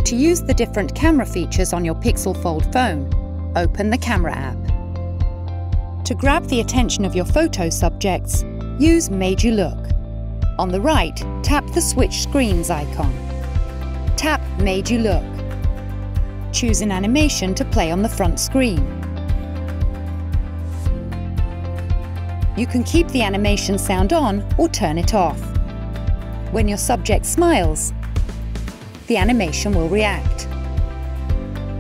To use the different camera features on your Pixel Fold phone, open the Camera app. To grab the attention of your photo subjects, use Made You Look. On the right, tap the Switch Screens icon. Tap Made You Look. Choose an animation to play on the front screen. You can keep the animation sound on or turn it off. When your subject smiles, the animation will react.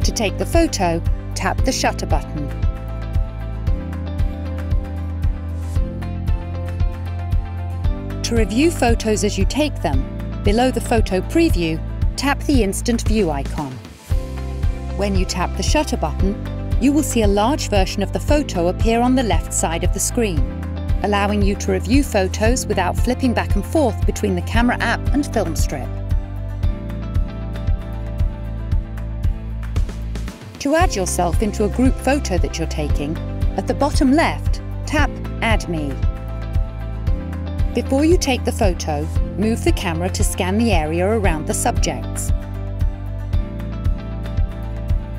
To take the photo, tap the shutter button. To review photos as you take them, below the photo preview, tap the Instant View icon. When you tap the shutter button, you will see a large version of the photo appear on the left side of the screen, allowing you to review photos without flipping back and forth between the Camera app and film strip. To add yourself into a group photo that you're taking, at the bottom left, tap Add Me. Before you take the photo, move the camera to scan the area around the subjects.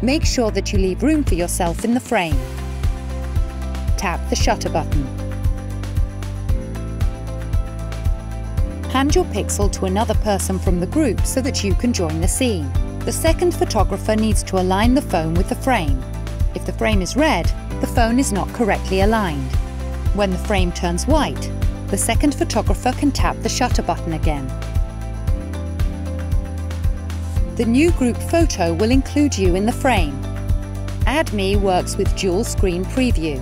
Make sure that you leave room for yourself in the frame. Tap the shutter button. Hand your Pixel to another person from the group so that you can join the scene. The second photographer needs to align the phone with the frame. If the frame is red, the phone is not correctly aligned. When the frame turns white, the second photographer can tap the shutter button again. The new group photo will include you in the frame. Add Me works with dual screen preview.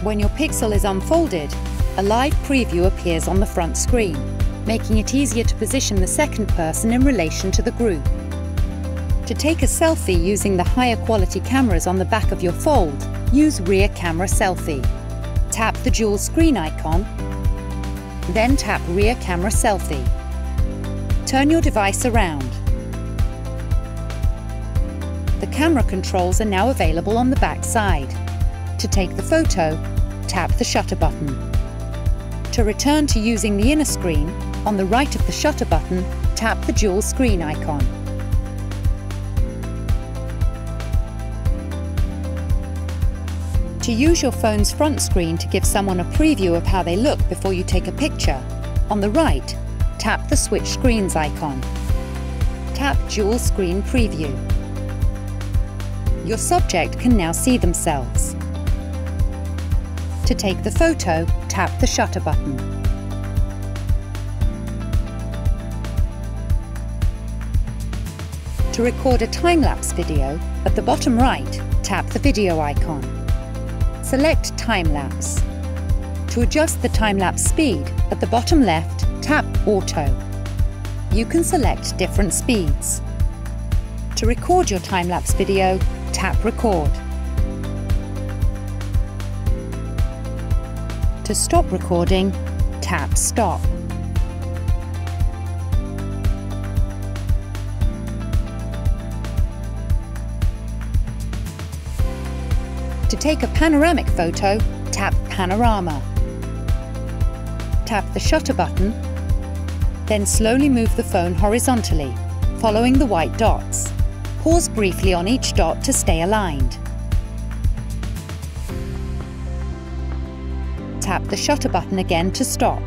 When your Pixel is unfolded, a live preview appears on the front screen, making it easier to position the second person in relation to the group. To take a selfie using the higher quality cameras on the back of your Fold, use Rear Camera Selfie. Tap the dual screen icon, then tap Rear Camera Selfie. Turn your device around. The camera controls are now available on the back side. To take the photo, tap the shutter button. To return to using the inner screen, on the right of the shutter button, tap the dual screen icon. To use your phone's front screen to give someone a preview of how they look before you take a picture, on the right, tap the Switch Screens icon. Tap Dual Screen Preview. Your subject can now see themselves. To take the photo, tap the shutter button. To record a time-lapse video, at the bottom right, tap the video icon. Select Time-Lapse. To adjust the time-lapse speed, at the bottom left, tap Auto. You can select different speeds. To record your time-lapse video, tap Record. To stop recording, tap Stop. To take a panoramic photo, tap Panorama. Tap the shutter button, then slowly move the phone horizontally, following the white dots. Pause briefly on each dot to stay aligned. Tap the shutter button again to stop.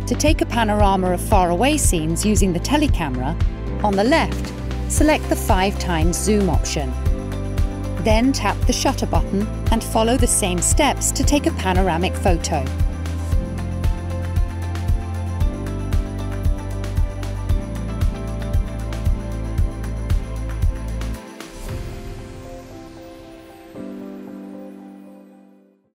To take a panorama of faraway scenes using the telecamera, on the left, select the 5x zoom option. Then tap the shutter button and follow the same steps to take a panoramic photo.